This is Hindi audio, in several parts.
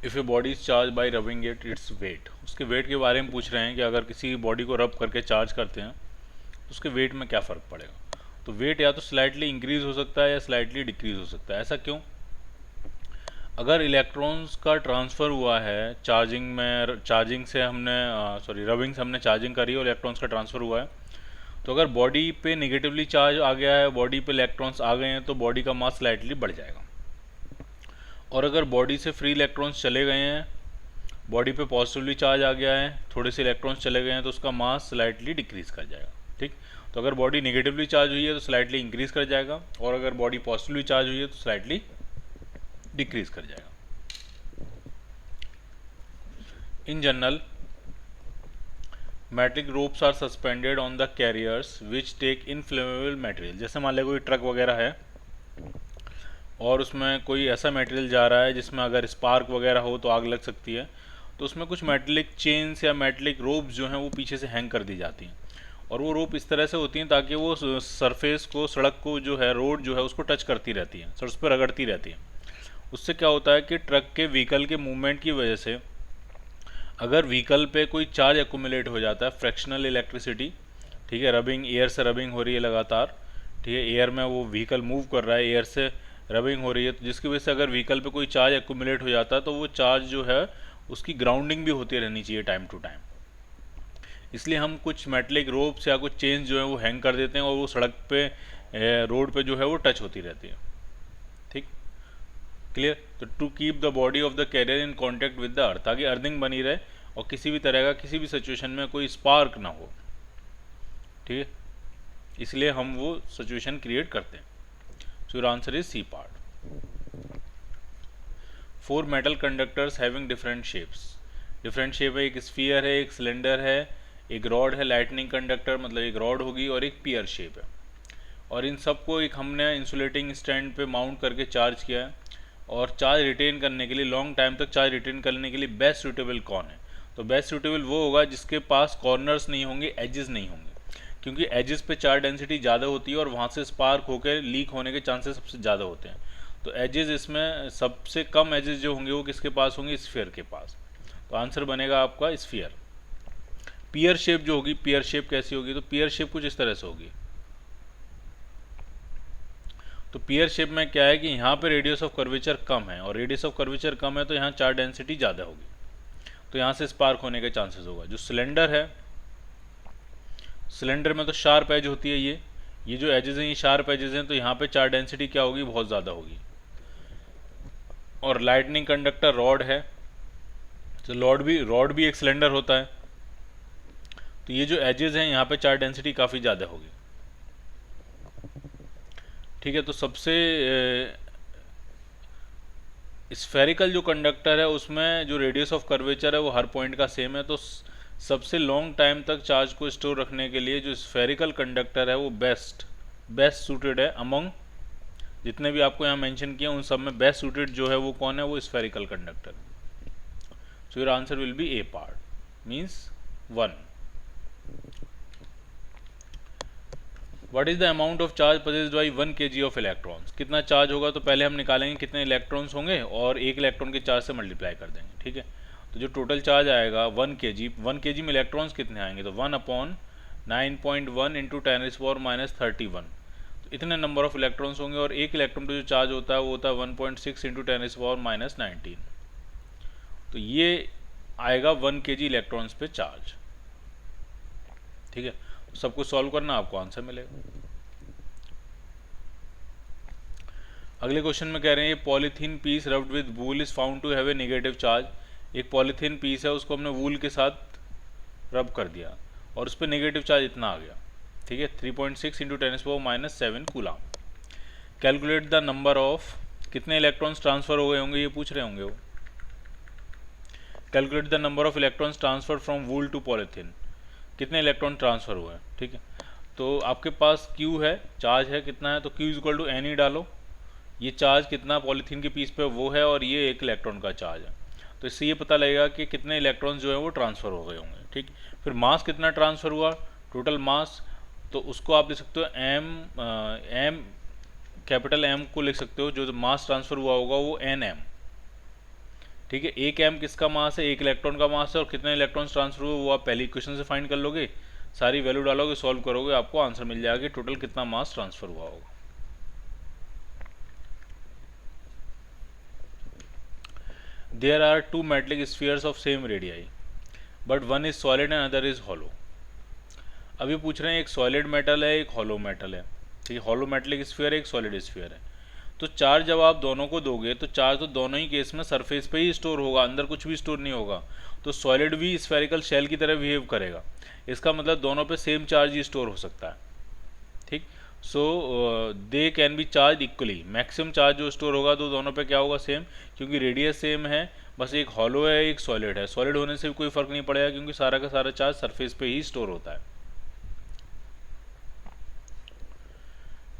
If a body is charge by rubbing it its weight, उसके वेट के बारे में पूछ रहे हैं कि अगर किसी बॉडी को रब करके चार्ज करते हैं तो उसके वेट में क्या फ़र्क पड़ेगा। तो वेट या तो स्लाइटली इंक्रीज हो सकता है या स्लाइटली डिक्रीज हो सकता है। ऐसा क्यों? अगर इलेक्ट्रॉन्स का ट्रांसफ़र हुआ है चार्जिंग में, चार्जिंग से हमने रबिंग से हमने चार्जिंग करी और इलेक्ट्रॉन्स का ट्रांसफ़र हुआ है, तो अगर बॉडी पे नेगेटिवली चार्ज आ गया है, बॉडी पे इलेक्ट्रॉन्स आ गए हैं, तो बॉडी का मास स्लाइटली बढ़ जाएगा। और अगर बॉडी से फ्री इलेक्ट्रॉन्स चले गए हैं, बॉडी पे पॉजिटिवली चार्ज आ गया है, थोड़े से इलेक्ट्रॉन्स चले गए हैं, तो उसका मास स्लाइटली डिक्रीज कर जाएगा। ठीक, तो अगर बॉडी नेगेटिवली चार्ज हुई है तो स्लाइटली इंक्रीज कर जाएगा, और अगर बॉडी पॉजिटिवली चार्ज हुई है तो स्लाइटली डिक्रीज कर जाएगा। In general metallic ropes are suspended on the carriers which take inflammable material. जैसे मान लिया कोई ट्रक वगैरह है और उसमें कोई ऐसा मटेरियल जा रहा है जिसमें अगर स्पार्क वगैरह हो तो आग लग सकती है, तो उसमें कुछ मेटलिक चेन्स या मेटलिक रोप्स जो हैं वो पीछे से हैंग कर दी जाती हैं। और वो रोप इस तरह से होती हैं ताकि वो सरफेस को, सड़क को जो है, रोड जो है उसको टच करती रहती है, उस पर रगड़ती रहती है। उससे क्या होता है कि ट्रक के व्हीकल के मूवमेंट की वजह से अगर व्हीकल पे कोई चार्ज एक्यूमुलेट हो जाता है, फ्रैक्शनल इलेक्ट्रिसिटी, ठीक है, रबिंग, एयर से रबिंग हो रही है लगातार, ठीक है, एयर में वो व्हीकल मूव कर रहा है, एयर से रबिंग हो रही है, तो जिसकी वजह से अगर व्हीकल पे कोई चार्ज एक्यूमुलेट हो जाता है तो वो चार्ज जो है उसकी ग्राउंडिंग भी होती रहनी चाहिए टाइम टू टाइम। इसलिए हम कुछ मेटलिक रोप्स या कुछ चेन्स जो है वो हैंग कर देते हैं और वो सड़क पे, रोड पे जो है वो टच होती रहती है। ठीक, क्लियर। तो to keep the body of the carrier in contact with the earth, ताकि अर्थिंग बनी रहे और किसी भी तरह का, किसी भी सिचुएशन में कोई स्पार्क ना हो। ठीक है, इसलिए हम वो सिचुएशन क्रिएट करते हैं। So your answer is C part. 4 metal conductors having different shapes. Different shape है, एक स्फीयर है, एक सिलेंडर है, एक रॉड है, लाइटनिंग कंडक्टर मतलब एक रॉड होगी, और एक पियर शेप है। और इन सबको एक हमने इंसुलेटिंग स्टैंड पे माउंट करके चार्ज किया है। और चार्ज रिटेन करने के लिए, लॉन्ग टाइम तक चार्ज रिटेन करने के लिए बेस्ट सूटेबल कौन है? तो बेस्ट सूटेबल वो होगा जिसके पास कॉर्नर्स नहीं होंगे, एजेस नहीं होंगे, क्योंकि एजेस पे चार्ज डेंसिटी ज़्यादा होती है और वहाँ से स्पार्क होकर लीक होने के चांसेस सबसे ज़्यादा होते हैं। तो एजेस, इसमें सबसे कम एजेस जो होंगे वो किसके पास होंगे? स्फीयर के पास। तो आंसर बनेगा आपका स्फीयर। पियर शेप जो होगी, पियर शेप कैसी होगी? तो पियर शेप कुछ इस तरह से होगी। तो पियर शेप में क्या है कि यहाँ पे रेडियस ऑफ कर्वेचर कम है, और रेडियस ऑफ कर्वेचर कम है तो यहाँ चार्ज डेंसिटी ज़्यादा होगी, तो यहाँ से स्पार्क होने के चांसेस होगा। जो सिलेंडर है, सिलेंडर में तो शार्प एज होती है, ये जो एजेस हैं ये शार्प एजेस हैं, तो यहाँ पे चार्ज डेंसिटी क्या होगी? बहुत ज़्यादा होगी। और लाइटनिंग कंडक्टर रॉड है, तो रॉड भी एक सिलेंडर होता है, तो ये जो एजेस हैं यहाँ पे चार्ज डेंसिटी काफ़ी ज़्यादा होगी। ठीक है, तो सबसे स्फेरिकल जो कंडक्टर है उसमें जो रेडियस ऑफ कर्वेचर है वो हर पॉइंट का सेम है, तो सबसे लॉन्ग टाइम तक चार्ज को स्टोर रखने के लिए जो स्फेरिकल कंडक्टर है वो बेस्ट सूटेड है अमंग जितने भी आपको यहाँ मेंशन किया, उन सब में बेस्ट सूटेड जो है वो कौन है? वो spherical conductor. So your answer will be A part, means 1। What is the amount of charge possessed by 1 kg of electrons? कितना चार्ज होगा तो पहले हम निकालेंगे कितने इलेक्ट्रॉन्स होंगे और एक इलेक्ट्रॉन के चार्ज से मल्टीप्लाई कर देंगे। ठीक है, तो जो टोटल चार्ज आएगा 1 kg, 1 kg में इलेक्ट्रॉन्स कितने आएंगे? तो 1/9.1 इंटू 10⁻−31, तो इतने नंबर ऑफ इलेक्ट्रॉन्स होंगे, और एक इलेक्ट्रॉन पर जो चार्ज होता है वो होता है 1.6 इंटू 10⁻−19, तो ये आएगा 1 kg इलेक्ट्रॉन्स पे चार्ज। ठीक है, सब कुछ सॉल्व करना, आपको आंसर मिलेगा। अगले क्वेश्चन में कह रहे हैं ये polythene piece rubbed with wool is found to have a negative charge. एक पॉलीथीन पीस है, उसको हमने वूल के साथ रब कर दिया और उस पर नेगेटिव चार्ज इतना आ गया। ठीक है, 3.6 into 10⁻−7 coulomb. Calculate the number of, कितने इलेक्ट्रॉन्स ट्रांसफर हो गए होंगे ये पूछ रहे होंगे वो। Calculate the number of electrons transfer from wool to polythene, कितने इलेक्ट्रॉन ट्रांसफर हुए हैं। ठीक है, तो आपके पास Q है, चार्ज है कितना है, तो Q इक्वल टू एन ही डालो। ये चार्ज कितना पॉलीथीन के पीस पे वो है, और ये एक इलेक्ट्रॉन का चार्ज है, तो इससे ये पता लगेगा कि कितने इलेक्ट्रॉन्स जो है वो ट्रांसफ़र हो गए होंगे। ठीक, फिर मास कितना ट्रांसफ़र हुआ, टोटल मास, तो उसको आप लिख सकते हो एम, कैपिटल एम को लिख सकते हो, जो मास ट्रांसफ़र हुआ होगा वो NM, ठीक है, एक एम किसका मास है, एक इलेक्ट्रॉन का मास है, और कितने इलेक्ट्रॉन्स ट्रांसफर हुए वो आप पहले इक्वेशन से फाइंड कर लोगे, सारी वैल्यू डालोगे, सॉल्व करोगे, आपको आंसर मिल जाएगा कि टोटल कितना मास ट्रांसफर हुआ होगा। There are two metallic spheres of same radii but one is solid and other is hollow. अभी पूछ रहे हैं एक सॉलिड मेटल है, एक हॉलो मेटल है, ठीक है, हॉलो मेटलिक स्फीयर है, एक सॉलिड स्फीयर है। तो चार्ज जब आप दोनों को दोगे तो चार्ज तो दोनों ही केस में सरफेस पे ही स्टोर होगा, अंदर कुछ भी स्टोर नहीं होगा। तो सॉलिड भी स्फेरिकल शेल की तरह बिहेव करेगा, इसका मतलब दोनों पे सेम चार्ज ही स्टोर हो सकता है, ठीक। So they can be charge equally, maximum charge जो स्टोर होगा तो दोनों पे क्या होगा, सेम, क्योंकि रेडियस सेम है, बस एक हॉलो है एक सॉलिड है। सॉलिड होने से भी कोई फर्क नहीं पड़ेगा क्योंकि सारा का सारा चार्ज सरफेस पे ही स्टोर होता है।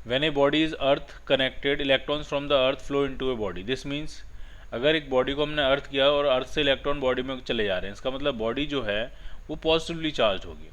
When a body is earth connected, electrons from the earth flow into a body. This means अगर एक बॉडी को हमने अर्थ किया और अर्थ से इलेक्ट्रॉन बॉडी में चले जा रहे हैं, इसका मतलब बॉडी जो है वो पॉजिटिवली चार्ज होगी,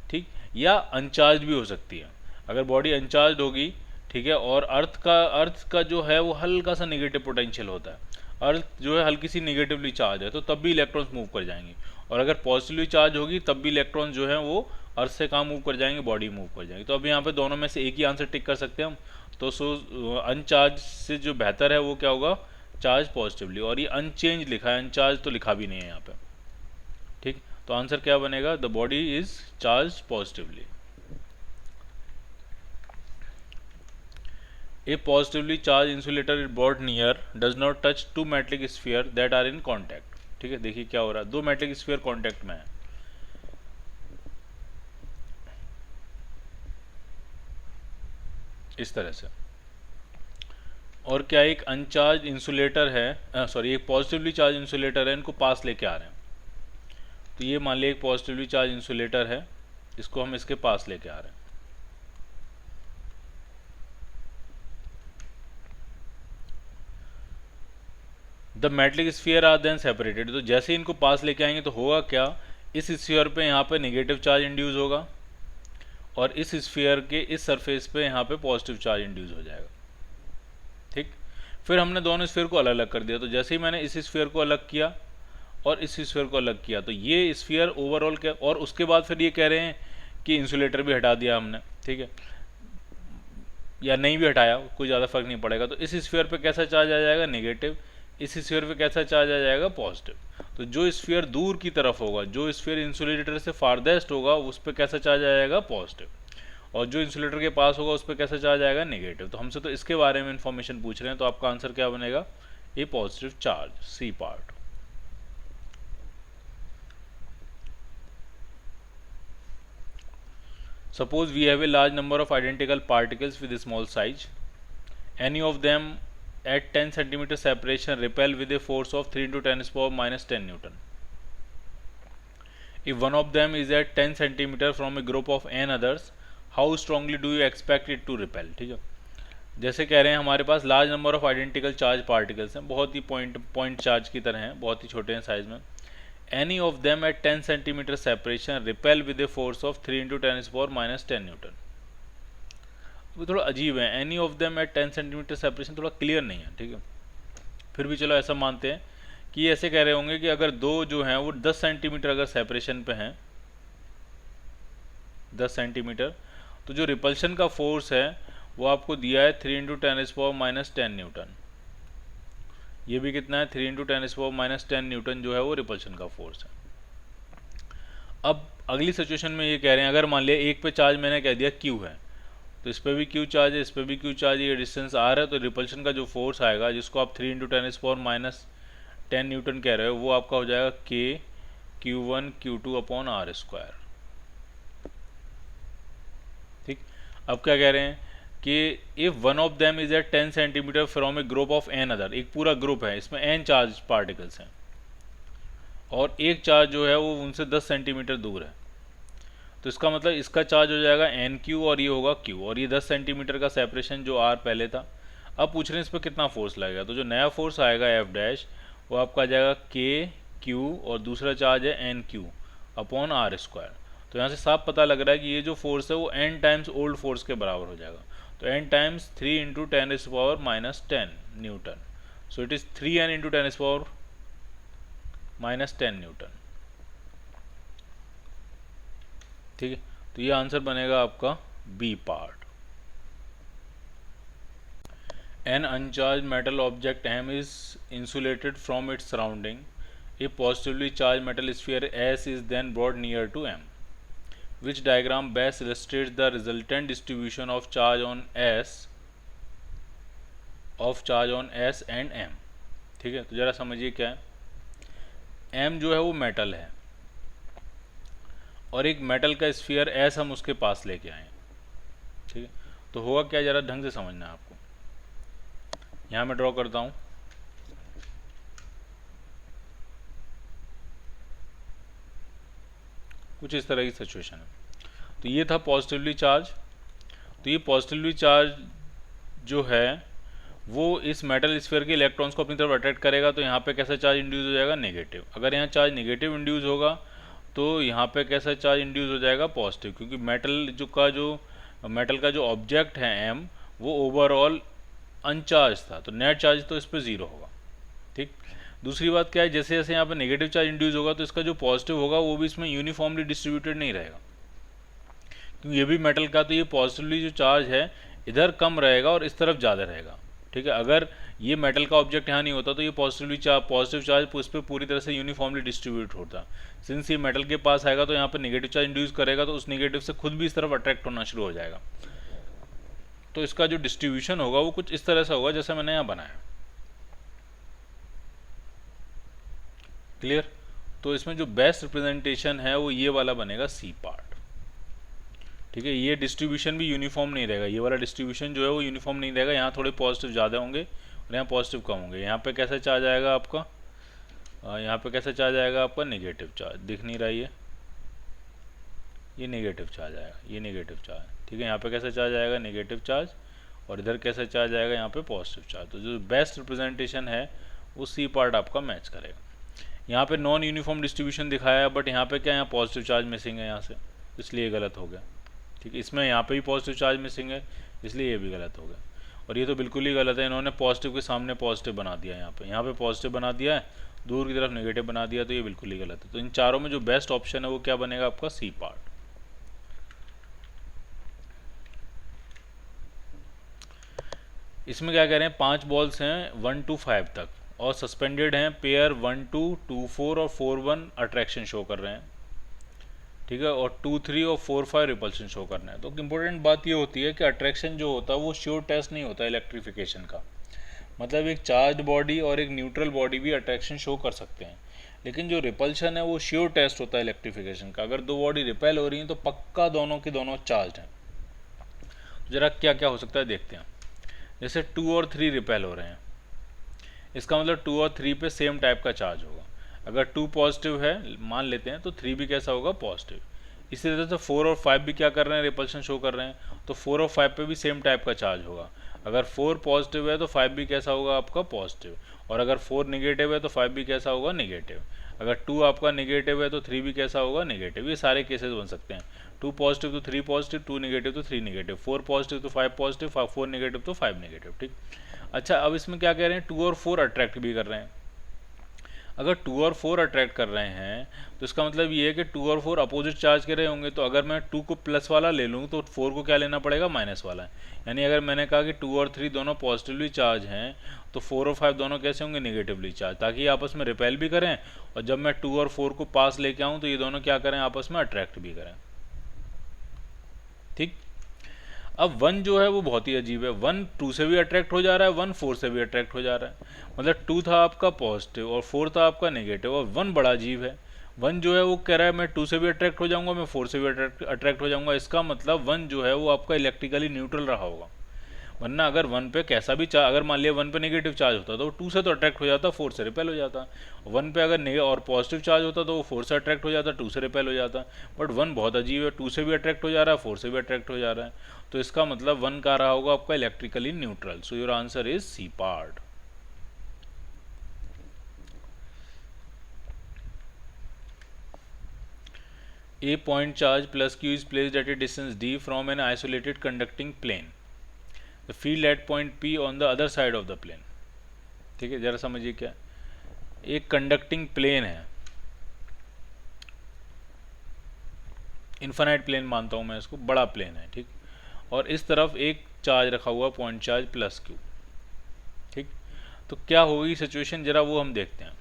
ठीक, या अनचार्ज भी हो सकती है। अगर बॉडी अनचार्ज होगी, ठीक है, और अर्थ का जो है वो हल्का सा नेगेटिव पोटेंशियल होता है, अर्थ जो है हल्की सी नेगेटिवली चार्ज है, तो तब भी इलेक्ट्रॉन्स मूव कर जाएंगे। और अगर पॉजिटिवली चार्ज होगी तब भी इलेक्ट्रॉन जो है वो अर्थ से कहाँ मूव कर जाएंगे, बॉडी मूव कर जाएंगे। तो अब यहाँ पे दोनों में से एक ही आंसर टिक कर सकते हैं हम। तो अनचार्ज से जो बेहतर है वो क्या होगा, चार्ज पॉजिटिवली। और ये अनचेंज लिखा है, अनचार्ज तो लिखा भी नहीं है यहाँ पे, ठीक। तो आंसर क्या बनेगा, the body is charge positively. A positively charged insulator is brought near does not touch two metallic sphere that are in contact। ठीक है, देखिए क्या हो रहा है, दो मेटलिक स्फीयर कांटेक्ट में है, इस तरह से। और क्या एक अनचार्ज इंसुलेटर है, सॉरी एक पॉजिटिवली चार्ज इंसुलेटर है, इनको पास लेके आ रहे हैं। तो ये मान लिया एक पॉजिटिवली चार्ज इंसुलेटर है, इसको हम इसके पास लेके आ रहे हैं। The metallic sphere are then separated. तो जैसे ही इनको पास लेके आएंगे तो होगा क्या, इस स्फीयर पे यहाँ पे नेगेटिव चार्ज इंड्यूस होगा और इस स्फीयर के इस सरफेस पे यहाँ पे पॉजिटिव चार्ज इंड्यूस हो जाएगा, ठीक। फिर हमने दोनों स्फीयर को अलग अलग कर दिया। तो जैसे ही मैंने इस स्फीयर को अलग किया और इस स्फीयर को अलग किया, तो ये स्फीयर ओवरऑल क्या, और उसके बाद फिर ये कह रहे हैं कि इंसुलेटर भी हटा दिया हमने, ठीक है, या नहीं भी हटाया कोई ज़्यादा फर्क नहीं पड़ेगा। तो इस स्फीयर पे कैसा चार्ज आ जाएगा, नेगेटिव, इस स्फीयर पे कैसा चार्ज आ जाएगा, पॉजिटिव। तो जो स्फीयर दूर की तरफ होगा, जो स्फीयर इंसुलेटर से फारदेस्ट होगा, उस पर कैसा चार्ज आ जाएगा, पॉजिटिव, और जो इंसुलेटर के पास होगा उस पर कैसा चार्ज आएगा, नेगेटिव। तो हमसे तो इसके बारे में इंफॉर्मेशन पूछ रहे हैं, तो आपका आंसर क्या बनेगा, ये positive charge, C part. Suppose we have a large number of identical particles with a small size. Any of them at 10 cm separation repel with a force of 3 × 10⁻⁻10 Newton. If one of them is at 10 cm from a group of n others, how strongly do you expect it to repel? ठीक है, जैसे कह रहे हैं हमारे पास large number of identical charge particles हैं, बहुत ही पॉइंट चार्ज की तरह हैं, बहुत ही छोटे हैं साइज में। Any of them at 10 cm separation repel with a force of 3 × 10⁻⁻10 Newton। वो थोड़ा अजीब है, any of them at 10 cm separation थोड़ा क्लियर नहीं है, ठीक है। फिर भी चलो ऐसा मानते हैं कि ऐसे कह रहे होंगे कि अगर दो जो हैं वो 10 सेंटीमीटर अगर सेपरेशन पे हैं, 10 सेंटीमीटर, तो जो रिपल्शन का फोर्स है वो आपको दिया है 3 × 10⁻⁻10 न्यूटन। ये भी कितना है, 3 × 10⁻⁻10 न्यूटन जो है वो रिपल्शन का फोर्स है। अब अगली सिचुएशन में ये कह रहे हैं, अगर मान लिया एक पे चार्ज मैंने कह दिया Q है, तो इस पर भी Q चार्ज है, इस पर भी Q चार्ज है, ये डिस्टेंस R है, तो रिपल्शन का जो फोर्स आएगा जिसको आप 3 × 10⁻⁻10 न्यूटन कह रहे हो, वो आपका हो जाएगा K Q1 Q2/R²। ठीक, अब क्या कह रहे हैं कि if one of them is at 10 centimetre from a group of another, एक पूरा ग्रुप है, इसमें n चार्ज पार्टिकल्स हैं और एक चार्ज जो है वो उनसे 10 सेंटीमीटर दूर है, तो इसका मतलब इसका चार्ज हो जाएगा NQ और ये होगा Q, और ये 10 सेंटीमीटर का सेपरेशन जो R पहले था। अब पूछ रहे हैं इस पर कितना फोर्स लगेगा, तो जो नया फोर्स आएगा F' वो आपका आ जाएगा KQ और दूसरा चार्ज है NQ/R²। तो यहाँ से साफ पता लग रहा है कि ये जो फोर्स है वो n टाइम्स ओल्ड फोर्स के बराबर हो जाएगा, तो n times 3 × 10⁻⁻10 newton. So it is 3n × -10 newton. ठीक है, तो ये आंसर बनेगा आपका B part. An uncharged metal object M is insulated from its surrounding. A positively charged metal sphere S is then brought near to M. Which diagram best illustrates the resultant distribution of charge on S and M? ठीक है, तो जरा समझिए क्या है। M जो है वो मेटल है और एक मेटल का स्फीयर S हम उसके पास लेके आए। ठीक है, तो होगा क्या, जरा ढंग से समझना है आपको। यहाँ मैं ड्रॉ करता हूँ। कुछ इस तरह की सिचुएशन है। तो ये था पॉजिटिवली चार्ज। तो ये पॉजिटिवली चार्ज जो है वो इस मेटल स्फीयर के इलेक्ट्रॉन्स को अपनी तरफ अट्रैक्ट करेगा। तो यहाँ पे कैसा चार्ज इंड्यूस हो जाएगा, नेगेटिव। अगर यहाँ चार्ज नेगेटिव इंड्यूस होगा तो यहाँ पे कैसा चार्ज इंड्यूस हो जाएगा, पॉजिटिव, क्योंकि मेटल का जो ऑब्जेक्ट है एम वो ओवरऑल अनचार्ज था, तो नेट चार्ज तो इस पर ज़ीरो होगा। ठीक, दूसरी बात क्या है, जैसे जैसे यहाँ पे नेगेटिव चार्ज इंड्यूस होगा तो इसका जो पॉजिटिव होगा वो भी इसमें यूनिफॉर्मली डिस्ट्रीब्यूटेड नहीं रहेगा, क्योंकि ये भी मेटल का, तो ये पॉजिटिवली जो चार्ज है इधर कम रहेगा और इस तरफ ज़्यादा रहेगा। ठीक है, अगर ये मेटल का ऑब्जेक्ट यहाँ नहीं होता तो ये पॉजिटिव चार्ज उस पर पूरी तरह से यूनिफॉर्मली डिस्ट्रीब्यूट होता। सिंस ये मेटल के पास आएगा तो यहाँ पर नेगेटिव चार्ज इंड्यूस करेगा तो उस नेगेटिव से खुद भी इस तरफ अट्रैक्ट होना शुरू हो जाएगा। तो इसका जो डिस्ट्रीब्यूशन होगा वो कुछ इस तरह से होगा जैसे मैंने यहाँ बनाया। क्लियर? तो इसमें जो बेस्ट रिप्रेजेंटेशन है वो ये वाला बनेगा, सी पार्ट। ठीक है, ये डिस्ट्रीब्यूशन भी यूनिफॉर्म नहीं रहेगा, ये वाला डिस्ट्रीब्यूशन जो है वो यूनिफॉर्म नहीं रहेगा। यहाँ थोड़े पॉजिटिव ज़्यादा होंगे और यहाँ पॉजिटिव कम होंगे। यहाँ पे कैसा चार्ज आएगा आपका, यहाँ पे कैसा चार्ज आएगा आपका, नेगेटिव चार्ज। दिख नहीं रहा ये नेगेटिव चार्ज आएगा, ये नेगेटिव चार्ज। ठीक है, यहाँ पे कैसा चार्ज आएगा, नेगेटिव चार्ज, और इधर कैसा चार्ज आएगा, यहाँ पे पॉजिटिव चार्ज। तो जो बेस्ट रिप्रेजेंटेशन है वो सी पार्ट आपका मैच करेगा। यहाँ पे नॉन यूनिफॉर्म डिस्ट्रीब्यूशन दिखाया है, बट यहाँ पे क्या, यहाँ पॉजिटिव चार्ज मिसिंग है यहाँ से, इसलिए गलत हो गया। ठीक है, इसमें यहाँ पे भी पॉजिटिव चार्ज मिसिंग है, इसलिए ये भी गलत हो गया। और ये तो बिल्कुल ही गलत है, इन्होंने पॉजिटिव के सामने पॉजिटिव बना दिया, यहाँ पे पॉजिटिव बना दिया है, दूर की तरफ नेगेटिव बना दिया, तो ये बिल्कुल ही गलत है। तो इन चारों में जो बेस्ट ऑप्शन है वो क्या बनेगा आपका, सी पार्ट। इसमें क्या कह रहे हैं, 5 बॉल्स हैं 1 to 5 तक और सस्पेंडेड हैं पेयर 1 2 2 4 और 4 1 अट्रैक्शन शो कर रहे हैं। ठीक है, और 2 3 और 4 5 रिपल्शन शो करना है। तो इंपॉर्टेंट बात ये होती है कि अट्रैक्शन जो होता है वो श्योर टेस्ट नहीं होता इलेक्ट्रिफिकेशन का। मतलब एक चार्ज बॉडी और एक न्यूट्रल बॉडी भी अट्रैक्शन शो कर सकते हैं, लेकिन जो रिपल्शन है वो श्योर टेस्ट होता है इलेक्ट्रिफिकेशन का। अगर दो बॉडी रिपेल हो रही हैं तो पक्का दोनों की दोनों चार्ज हैं। जरा क्या क्या हो सकता है देखते हैं। जैसे 2 और 3 रिपेल हो रहे हैं, इसका मतलब 2 और 3 पे सेम टाइप का चार्ज होगा। अगर 2 पॉजिटिव है मान लेते हैं तो 3 भी कैसा होगा, पॉजिटिव। इसी तरह से 4 और 5 भी क्या कर रहे हैं, रिपल्शन शो कर रहे हैं, तो 4 और 5 पे भी सेम टाइप का चार्ज होगा। अगर 4 पॉजिटिव है तो 5 भी कैसा होगा आपका, पॉजिटिव। और अगर 4 निगेटिव है तो 5 भी कैसा होगा, नेगेटिव। अगर 2 आपका नेगेटिव है तो 3 भी कैसा होगा, नेगेटिव। ये सारे केसेस बन सकते हैं। 2 पॉजिटिव तो 3 पॉजिटिव, 2 निगेटिव तो 3 निगेटिव, 4 पॉजिटिव तो 5 पॉजिटिव, 4 निगेटिव तो 5 नेगेटिव। ठीक, अच्छा अब इसमें क्या कह रहे हैं, 2 और 4 अट्रैक्ट भी कर रहे हैं। अगर 2 और 4 अट्रैक्ट कर रहे हैं तो इसका मतलब ये है कि 2 और 4 अपोजिट चार्ज के रहे होंगे। तो अगर मैं 2 को प्लस वाला ले लूँ तो 4 को क्या लेना पड़ेगा, माइनस वाला। यानी अगर मैंने कहा कि 2 और 3 दोनों पॉजिटिवली चार्ज हैं तो 4 और 5 दोनों कैसे होंगे, नेगेटिवली चार्ज, ताकि ये आपस में रिपेल भी करें और जब मैं 2 और 4 को पास लेके आऊँ तो ये दोनों क्या करें, आपस में अट्रैक्ट भी करें। ठीक, अब 1 जो है वो बहुत ही अजीब है। 1 2 से भी अट्रैक्ट हो जा रहा है, 1 4 से भी अट्रैक्ट हो जा रहा है। मतलब 2 था आपका पॉजिटिव और 4 था आपका नेगेटिव, और 1 बड़ा अजीब है। 1 जो है वो कह रहा है मैं 2 से भी अट्रैक्ट हो जाऊंगा, मैं 4 से भी अट्रैक्ट हो जाऊंगा। इसका मतलब 1 जो है वो आपका इलेक्ट्रिकली न्यूट्रल रहा होगा। वरना अगर 1 पे कैसा भी चार्ज, अगर मान लिया 1 पे नेगेटिव चार्ज होता तो 2 से तो अट्रैक्ट हो जाता, 4 से रिपेल हो जाता। 1 पे अगर और पॉजिटिव चार्ज होता तो वो 4 से अट्रैक्ट हो जाता, 2 से रिपेल हो जाता। बट 1 बहुत अजीब है, 2 से भी अट्रैक्ट हो जा रहा है, 4 से भी अट्रैक्ट हो जा रहा है। तो इसका मतलब 1 का रहा होगा आपका electrically neutral. So your answer is C part. A point charge plus Q is placed at a distance d from an isolated conducting plane. The field at point P on the other side of the plane. ठीक है, जरा समझिए क्या, एक कंडक्टिंग प्लेन है, इन्फानाइट प्लेन मानता हूँ मैं इसको, बड़ा प्लेन है, ठीक। और इस तरफ एक चार्ज रखा हुआ पॉइंट चार्ज प्लस क्यू, ठीक। तो क्या होगी सिचुएशन, जरा वो हम देखते हैं।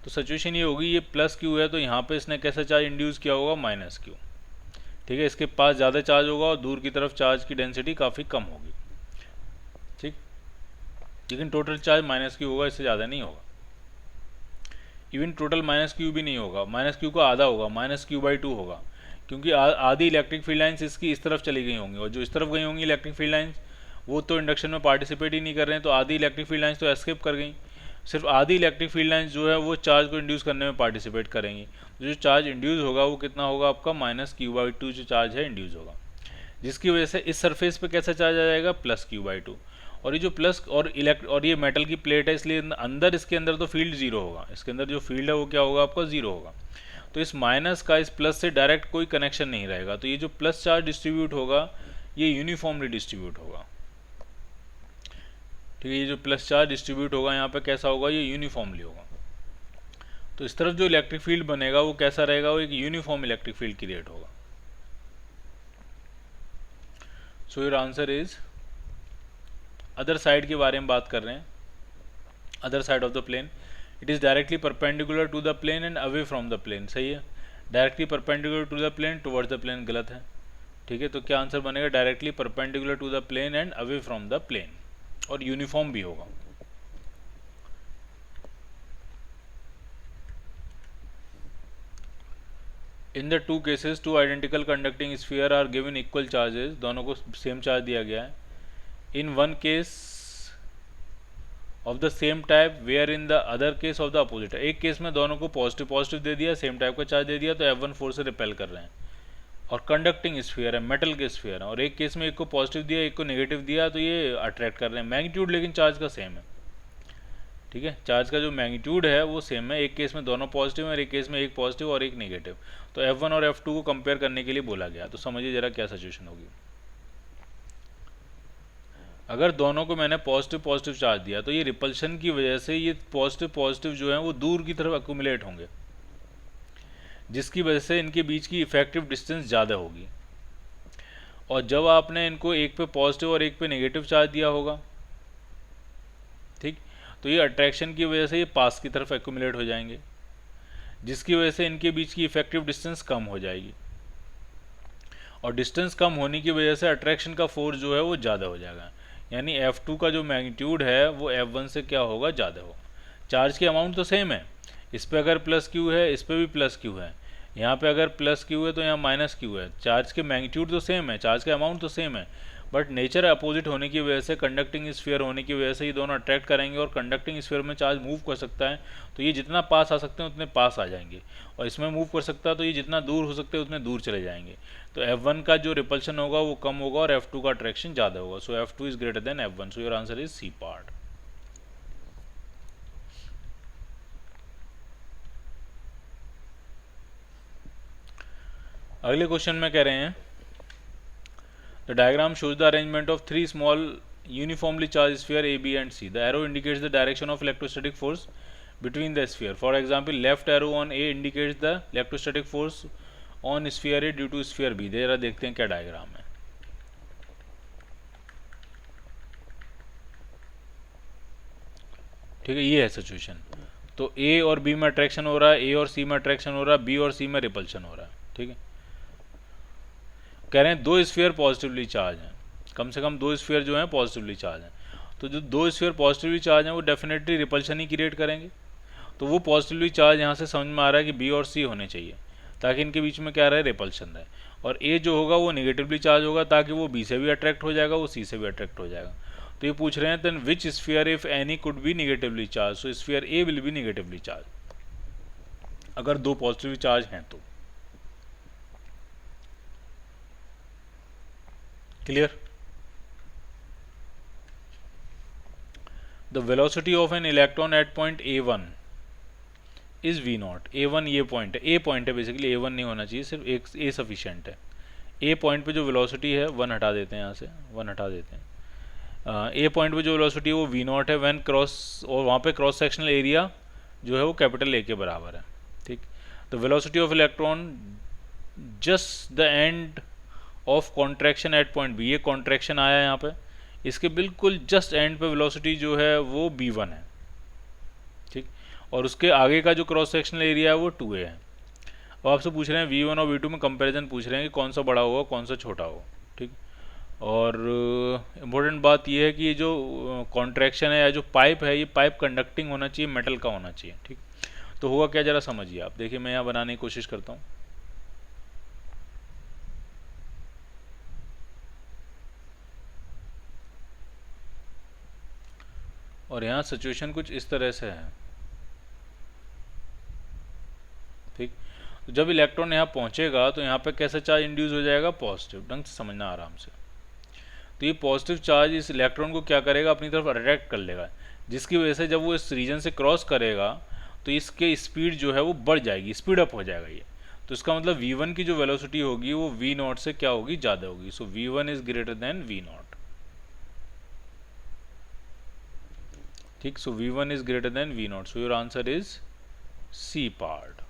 तो सिचुएशन ये होगी, ये प्लस क्यू है तो यहाँ पे इसने कैसा चार्ज इंड्यूस किया होगा, माइनस क्यू, ठीक है। इसके पास ज़्यादा चार्ज होगा और दूर की तरफ चार्ज की डेंसिटी काफ़ी कम होगी, ठीक। लेकिन टोटल चार्ज माइनस क्यू होगा, इससे ज़्यादा नहीं होगा। इवन टोटल माइनस क्यू भी नहीं होगा, माइनस क्यू का आधा होगा, माइनस क्यू बाई 2 होगा, क्योंकि आधी इलेक्ट्रिक फील्ड लाइन्स इसकी इस तरफ चली गई होंगी, और जो इस तरफ गई होंगी इलेक्ट्रिक फील्ड लाइन्स वो तो इंडक्शन में पार्टिसिपेट ही नहीं कर रहे हैं, तो आधी इलेक्ट्रिक फील्ड लाइन्स तो एस्केप कर गई। सिर्फ आधी इलेक्ट्रिक फील्ड लाइन्स जो है वो चार्ज को इंड्यूस करने में पार्टिसिपेट करेंगी। जो चार्ज इंड्यूस होगा वो कितना होगा आपका, माइनस क्यू बाई 2 जो चार्ज है इंड्यूस होगा, जिसकी वजह से इस सरफेस पे कैसा चार्ज आ जाएगा, प्लस क्यू बाई 2। और ये जो प्लस और ये मेटल की प्लेट है, इसलिए अंदर इसके अंदर तो फील्ड जीरो होगा, इसके अंदर जो फील्ड है वो क्या होगा आपका, जीरो होगा। तो इस माइनस का इस प्लस से डायरेक्ट कोई कनेक्शन नहीं रहेगा, तो ये जो प्लस चार्ज डिस्ट्रीब्यूट होगा ये यूनिफॉर्मली डिस्ट्रीब्यूट होगा, ठीक है। ये जो प्लस चार्ज डिस्ट्रीब्यूट होगा यहाँ पे कैसा होगा, ये यूनिफॉर्मली होगा। तो इस तरफ जो इलेक्ट्रिक फील्ड बनेगा वो कैसा रहेगा, वो एक यूनिफॉर्म इलेक्ट्रिक फील्ड क्रिएट होगा। So your answer is, other side के बारे में बात कर रहे हैं, other side of the plane, it is directly perpendicular to the plane and away from the plane, सही है। Directly perpendicular to the plane towards the plane गलत है, ठीक है। तो क्या आंसर बनेगा, directly perpendicular to the plane and away from the plane, और यूनिफॉर्म भी होगा। In the two cases to identical conducting sphere are given equal charges, दोनों को सेम चार्ज दिया गया है। In one case of the same type where in the other case of the opposite, एक केस में दोनों को पॉजिटिव पॉजिटिव दे दिया, सेम टाइप का चार्ज दे दिया, तो F1 फोर्स से रिपेल कर रहे हैं, और कंडक्टिंग स्फीयर है, मेटल के स्फीयर है, और एक केस में एक को पॉजिटिव दिया एक को नेगेटिव दिया, तो ये अट्रैक्ट कर रहे हैं। मैग्नीट्यूड लेकिन चार्ज का सेम है, ठीक है। चार्ज का जो मैग्नीट्यूड है वो सेम है, एक केस में दोनों पॉजिटिव है, एक केस में एक पॉजिटिव और एक नेगेटिव, तो F1 और F2 को कंपेयर करने के लिए बोला गया। तो समझिए जरा क्या सिचुएशन होगी। अगर दोनों को मैंने पॉजिटिव पॉजिटिव चार्ज दिया तो ये रिपल्शन की वजह से ये पॉजिटिव पॉजिटिव जो है वो दूर की तरफ एक्यूमुलेट होंगे, जिसकी वजह से इनके बीच की इफेक्टिव डिस्टेंस ज़्यादा होगी। और जब आपने इनको एक पे पॉजिटिव और एक पे नेगेटिव चार्ज दिया होगा, ठीक, तो ये अट्रैक्शन की वजह से ये पास की तरफ एक्यूमुलेट हो जाएंगे, जिसकी वजह से इनके बीच की इफेक्टिव डिस्टेंस कम हो जाएगी, और डिस्टेंस कम होने की वजह से अट्रैक्शन का फोर्स जो है वो ज़्यादा हो जाएगा। यानी F2 का जो मैग्नीट्यूड है वो F1 से क्या होगा, ज़्यादा होगा। चार्ज की अमाउंट तो सेम है, इस पे अगर प्लस क्यू है इस पे भी प्लस क्यू है, यहाँ पे अगर प्लस क्यू है तो यहाँ माइनस क्यू है। चार्ज के मैग्नीट्यूड तो सेम है, चार्ज के अमाउंट तो सेम है, बट नेचर अपोजिट होने की वजह से, कंडक्टिंग स्फीयर होने की वजह से ये दोनों अट्रैक्ट करेंगे, और कंडक्टिंग स्फीयर में चार्ज मूव कर सकता है, तो ये जितना पास आ सकते हैं उतने पास आ जाएंगे, और इसमें मूव कर सकता है तो ये जितना दूर हो सकते हैं उतने दूर चले जाएंगे। तो F1 का जो रिपल्शन होगा वो कम होगा और F2 का अट्रैक्शन ज़्यादा होगा। So F2 is greater than F1, so your answer is C part. अगले क्वेश्चन में कह रहे हैं, the diagram shows the arrangement of 3 small uniformly charged sphere A, B and C. The arrow indicates the direction of electrostatic force between the sphere. For example, left arrow on A indicates the electrostatic force on sphere A due to sphere B. जरा देखते हैं क्या डायग्राम है। ठीक है, ये है सिचुएशन। तो A और B में अट्रैक्शन हो रहा है, A और C में अट्रैक्शन हो रहा है, B और C में रिपल्शन हो रहा है। ठीक है, कह रहे हैं दो स्फीयर पॉजिटिवली चार्ज हैं, कम से कम दो स्फीयर जो हैं पॉजिटिवली चार्ज हैं। तो जो दो स्फीयर पॉजिटिवली चार्ज हैं वो डेफिनेटली रिपल्शन ही क्रिएट करेंगे। तो वो पॉजिटिवली चार्ज यहाँ से समझ में आ रहा है कि बी और सी होने चाहिए ताकि इनके बीच में क्या रहे, रिपल्शन रहे। और ए जो होगा वो निगेटिवली चार्ज होगा ताकि वो बी से भी अट्रैक्ट हो जाएगा, वो सी से भी अट्रैक्ट हो जाएगा। तो ये पूछ रहे हैं then which sphere if any could be negatively charge, so sphere A will be negatively charge अगर दो पॉजिटिवली चार्ज हैं तो। Clear? The velocity of an electron at point A1 is V0. A1 ये पॉइंट है, A पॉइंट है बेसिकली, A1 नहीं होना चाहिए, सिर्फ एक A सफिशिएंट है। A पॉइंट पे जो वेलोसिटी है 1 हटा देते हैं, यहाँ से 1 हटा देते हैं। A पॉइंट पे जो वेलोसिटी है वो V0 है व्हेन क्रॉस, और वहाँ पे क्रॉस सेक्शनल एरिया जो है वो कैपिटल A के बराबर है। ठीक, तो velocity of electron just the end of contraction at point B, ये कॉन्ट्रैक्शन आया यहाँ पे, इसके बिल्कुल जस्ट एंड पे वेलोसिटी जो है वो b1 है, ठीक। और उसके आगे का जो क्रॉस सेक्शनल एरिया है वो 2a है। अब आपसे पूछ रहे हैं v1 और v2 में कंपैरिजन पूछ रहे हैं कि कौन सा बड़ा होगा कौन सा छोटा होगा, ठीक। और इम्पोर्टेंट बात यह है कि ये जो कॉन्ट्रैक्शन है या जो पाइप है, ये पाइप कंडक्टिंग होना चाहिए, मेटल का होना चाहिए, ठीक। तो होगा क्या, जरा समझिए आप। देखिए मैं यहाँ बनाने की कोशिश करता हूँ। और यहाँ सिचुएशन कुछ इस तरह से है, ठीक। तो जब इलेक्ट्रॉन यहाँ पहुँचेगा तो यहाँ पे कैसा चार्ज इंड्यूस हो जाएगा, पॉजिटिव। ढंग से समझना आराम से। तो ये पॉजिटिव चार्ज इस इलेक्ट्रॉन को क्या करेगा, अपनी तरफ अट्रैक्ट कर लेगा, जिसकी वजह से जब वो इस रीजन से क्रॉस करेगा तो इसके स्पीड जो है वो बढ़ जाएगी, स्पीड अप हो जाएगा ये। तो इसका मतलब v1 की जो वेलोसिटी होगी वो v0 से क्या होगी, ज़्यादा होगी। सो v1 is greater than v0, ठीक। So v1 is greater than v0, so your answer is C part.